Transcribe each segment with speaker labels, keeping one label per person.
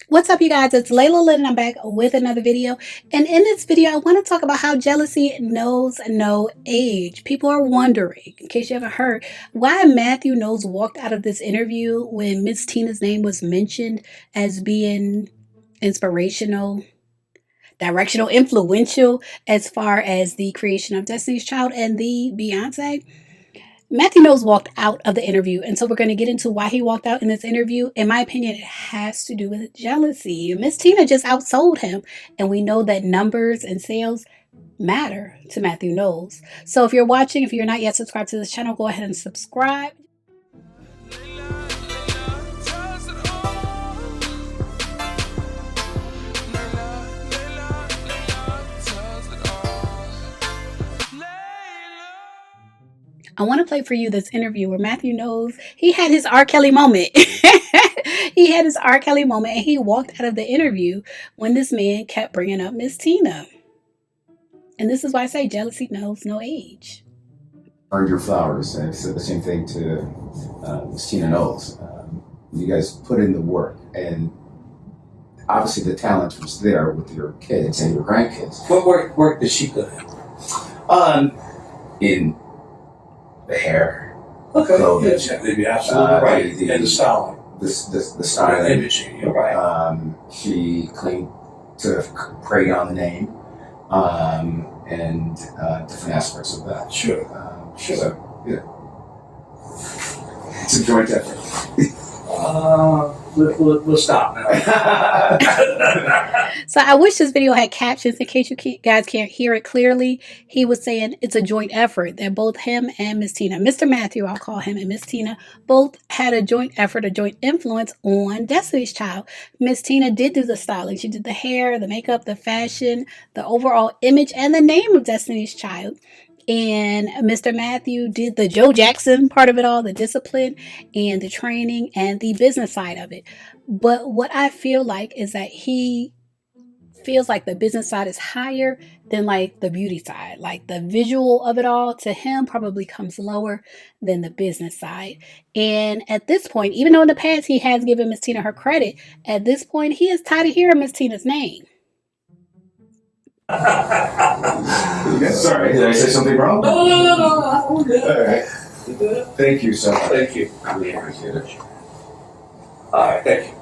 Speaker 1: What's up, you guys? It's Layla Lynn, and I'm back with another video. And in this video, I want to talk about how jealousy knows no age. People are wondering, in case you haven't heard, why Mathew Knowles walked out of this interview when Miss Tina's name was mentioned as being inspirational, directional, influential as far as the creation of Destiny's Child and the Beyonce. Matthew Knowles walked out of the interview, and so we're going to get into why he walked out in this interview. In my opinion, it has to do with jealousy. Miss Tina just outsold him, and we know that numbers and sales matter to Matthew Knowles. So if you're watching, if you're not yet subscribed to this channel, go ahead and subscribe. I want to play for you this interview where Matthew Knowles, he had his R. Kelly moment. He had his R. Kelly moment, and he walked out of the interview when this man kept bringing up Miss Tina. And this is why I say jealousy knows no age.
Speaker 2: Earned your flowers. I've said the same thing to Miss Tina Knowles. You guys put in the work, and obviously the talent was there with your kids and your grandkids.
Speaker 3: What work did she put in?
Speaker 2: In the hair,
Speaker 3: Okay,
Speaker 2: clothing,
Speaker 3: yes, you're absolutely right. And the styling,
Speaker 2: the styling,
Speaker 3: imaging. You're right.
Speaker 2: She claimed to have preyed on the name, and different aspects of that.
Speaker 3: Sure.
Speaker 2: Sure. So, yeah, it's a joint effort.
Speaker 3: We'll stop now.
Speaker 1: So I wish this video had captions in case you guys can't hear it clearly. He was saying it's a joint effort that both him and Miss Tina, Mr. Matthew, I'll call him, and Miss Tina, both had a joint effort, a joint influence on Destiny's Child. Miss Tina did do the styling. She did the hair, the makeup, the fashion, the overall image, and the name of Destiny's Child. And Mr. Matthew did the Joe Jackson part of it all, the discipline and the training and the business side of it. But what I feel like is that he feels like the business side is higher than like the beauty side. Like the visual of it all to him probably comes lower than the business side. And at this point, even though in the past he has given Miss Tina her credit, at this point he is tired of hearing Miss Tina's name.
Speaker 2: Sorry, did I say something wrong?
Speaker 3: No. We're good.
Speaker 2: All right. Thank you so much.
Speaker 3: Thank you.
Speaker 2: I really appreciate it.
Speaker 3: All right, thank you.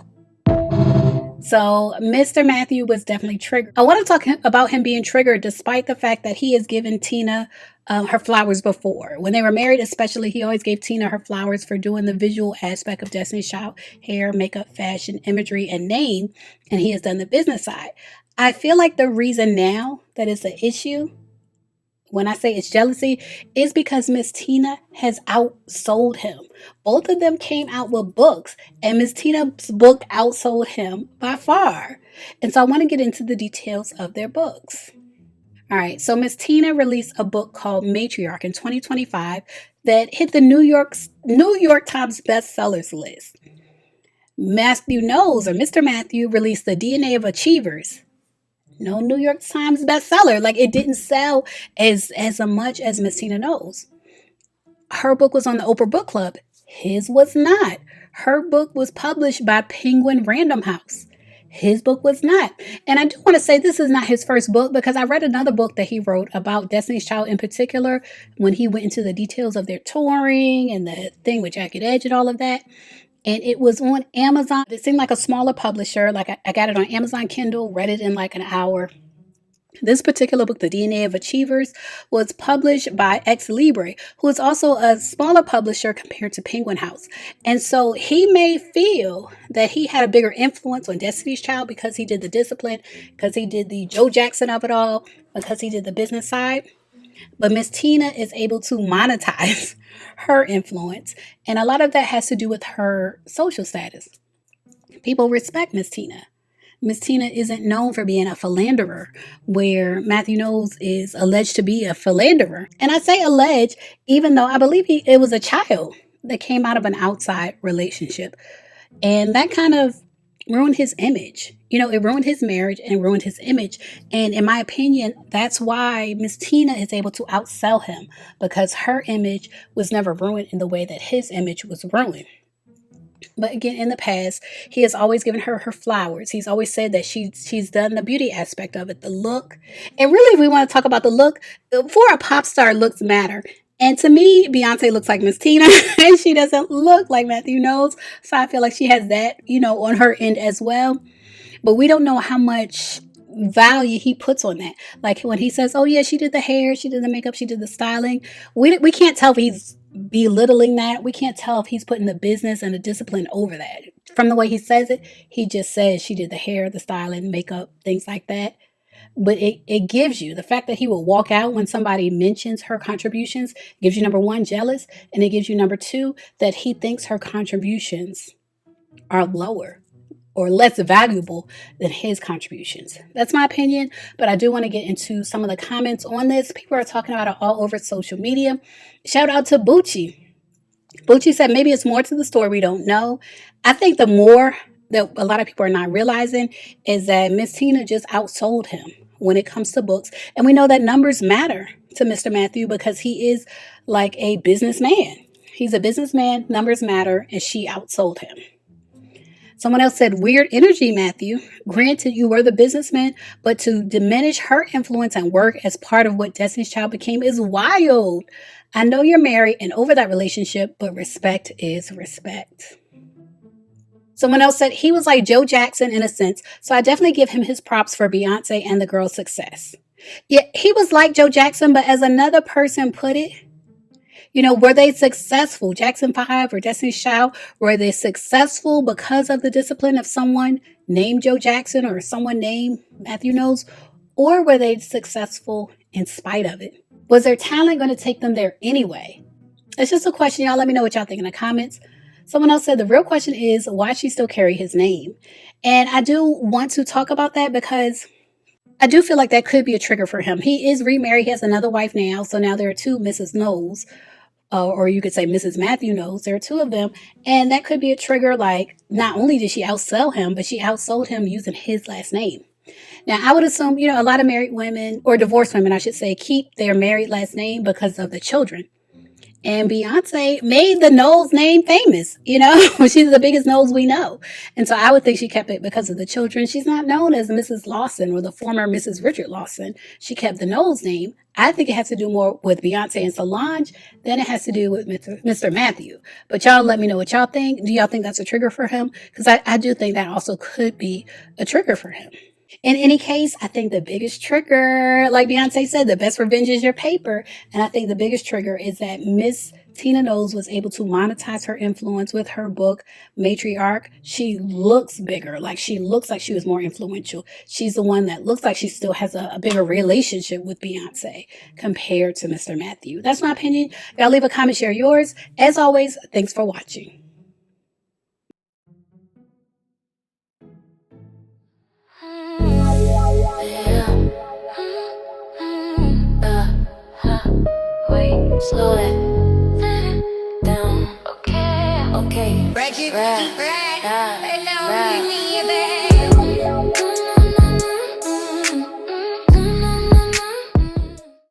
Speaker 1: So Mr. Matthew was definitely triggered. I want to talk about him being triggered despite the fact that he has given Tina her flowers before. When they were married especially, he always gave Tina her flowers for doing the visual aspect of Destiny's Child, hair, makeup, fashion, imagery, and name. And he has done the business side. I feel like the reason now that it's an issue, when I say it's jealousy, is because Miss Tina has outsold him. Both of them came out with books, and Miss Tina's book outsold him by far. And so I want to get into the details of their books. All right, so Miss Tina released a book called Matriarch in 2025 that hit the New York Times bestsellers list. Mathew Knowles, or Mr. Matthew, released The DNA of Achievers. No New York Times bestseller. Like, it didn't sell as much as Miss Tina Knowles. Her book was on the Oprah Book Club. His was not. Her book was published by Penguin Random House. His book was not. And I do want to say this is not his first book, because I read another book that he wrote about Destiny's Child in particular when he went into the details of their touring and the thing with Jagged Edge and all of that. And it was on Amazon. It seemed like a smaller publisher. Like I got it on Amazon Kindle, read it in like an hour. This particular book, The DNA of Achievers, was published by Ex Libris, who is also a smaller publisher compared to Penguin House. And so he may feel that he had a bigger influence on Destiny's Child because he did the discipline, because he did the Joe Jackson of it all, because he did the business side. But Miss Tina is able to monetize her influence. And a lot of that has to do with her social status. People respect Miss Tina. Miss Tina isn't known for being a philanderer, where Mathew Knowles is alleged to be a philanderer. And I say alleged, even though I believe it was a child that came out of an outside relationship. And that kind of ruined his image. You know, it ruined his marriage and ruined his image. And in my opinion, that's why Miss Tina is able to outsell him, because her image was never ruined in the way that his image was ruined. But again, in the past, he has always given her her flowers. He's always said that she's done the beauty aspect of it, the look. And really, if we want to talk about the look, for a pop star, looks matter. And to me, Beyonce looks like Miss Tina, and she doesn't look like Mathew Knowles. So I feel like she has that, on her end as well. But we don't know how much value he puts on that. Like when he says, "Oh yeah, she did the hair, she did the makeup, she did the styling." We can't tell if he's belittling that. We can't tell if he's putting the business and the discipline over that. From the way he says it, he just says she did the hair, the styling, makeup, things like that. But it gives you the fact that he will walk out when somebody mentions her contributions, gives you number one, jealous, and it gives you number two, that he thinks her contributions are lower or less valuable than his contributions. That's my opinion, but I do want to get into some of the comments on this. People are talking about it all over social media. Shout out to Bucci. Bucci said maybe it's more to the story we don't know. I think the more that a lot of people are not realizing is that Miss Tina just outsold him when it comes to books. And we know that numbers matter to Mr. Mathew because he is like a businessman. He's a businessman, numbers matter, and she outsold him. Someone else said, weird energy, Mathew. Granted, you were the businessman, but to diminish her influence and work as part of what Destiny's Child became is wild. I know you're married and over that relationship, but respect is respect. Someone else said, he was like Joe Jackson in a sense, so I definitely give him his props for Beyonce and the girl's success. Yeah, he was like Joe Jackson, but as another person put it, were they successful? Jackson 5 or Destiny's Child, were they successful because of the discipline of someone named Joe Jackson or someone named Mathew Knowles? Or were they successful in spite of it? Was their talent going to take them there anyway? It's just a question. Y'all let me know what y'all think in the comments. Someone else said the real question is why she still carry his name. And I do want to talk about that because I do feel like that could be a trigger for him. He is remarried. He has another wife now. So now there are two Mrs. Knowles. Or you could say Mrs. Mathew Knowles. There are two of them. And that could be a trigger. Like, not only did she outsell him, but she outsold him using his last name. Now, I would assume, a lot of married women, or divorced women, I should say, keep their married last name because of the children. And Beyonce made the Knowles name famous. She's the biggest Knowles we know. And so I would think she kept it because of the children. She's not known as Mrs. Lawson or the former Mrs. Richard Lawson. She kept the Knowles name. I think it has to do more with Beyonce and Solange than it has to do with Mr. Mathew. But y'all let me know what y'all think. Do y'all think that's a trigger for him? Because I do think that also could be a trigger for him. In any case, I think the biggest trigger, like Beyonce said, the best revenge is your paper. And I think the biggest trigger is that Miss Tina Knowles was able to monetize her influence with her book, Matriarch. She looks bigger. Like she looks like she was more influential. She's the one that looks like she still has a bigger relationship with Beyonce compared to Mr. Mathew. That's my opinion. Y'all leave a comment, share yours. As always, thanks for watching.
Speaker 4: Slow it down. Okay. Break it. Right now, we need it.